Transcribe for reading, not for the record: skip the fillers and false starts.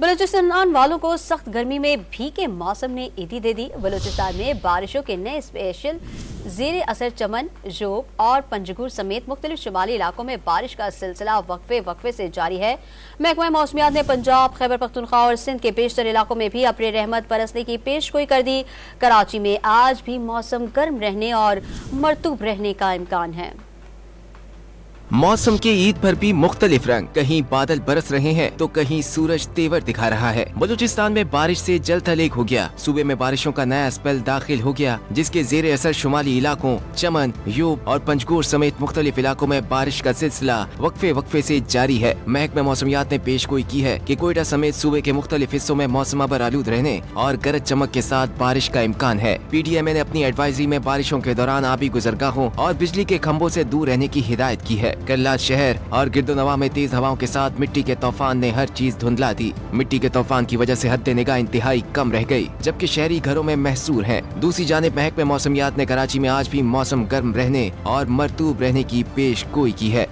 बलूचिस्तान वालों को सख्त गर्मी में भीगे मौसम ने ईदी दे दी। बलूचिस्तान में बारिशों के नए स्पेशल ज़ेरे असर चमन, जोब और पंजगुर समेत मुख्तलिफ शुमाली इलाकों में बारिश का सिलसिला वक्फे से जारी है। महकमा मौसमियात ने पंजाब, खैबर पख्तूनख्वा और सिंध के बेशतर इलाकों में भी अपनी रहमत बरसने की पेशगोई कर दी। कराची में आज भी मौसम गर्म रहने और मरतूब रहने का इम्कान है। मौसम के ईद पर भी मुख्तलिफ रंग, कहीं बादल बरस रहे हैं तो कहीं सूरज तेवर दिखा रहा है। बलूचिस्तान में बारिश से जल थलेग हो गया। सूबे में बारिशों का नया स्पेल दाखिल हो गया, जिसके जेरे असर शुमाली इलाकों चमन, यूब और पंजगुर समेत मुख्तलिफ इलाकों में बारिश का सिलसिला वक्फे से जारी है। महकमा मौसमियात ने पेशगोई की है कि कोयटा समेत सूबे के मुख्तलिफ हिस्सों में मौसम अबर आलूद रहने और गरज चमक के साथ बारिश का इम्कान है। PDMA ने अपनी एडवाइजरी में बारिशों के दौरान आबी गुजरगाहों और बिजली के खम्भों से दूर रहने की हिदायत की है। कल्लात शहर और गिरदोनवा में तेज हवाओं के साथ मिट्टी के तूफान ने हर चीज धुंधला दी। मिट्टी के तूफान की वजह से हद्दे निगाह इंतहाई कम रह गई, जबकि शहरी घरों में महसूर हैं। दूसरी जानिब महकमे मौसमियात ने कराची में आज भी मौसम गर्म रहने और मरतूब रहने की पेशगोई की है।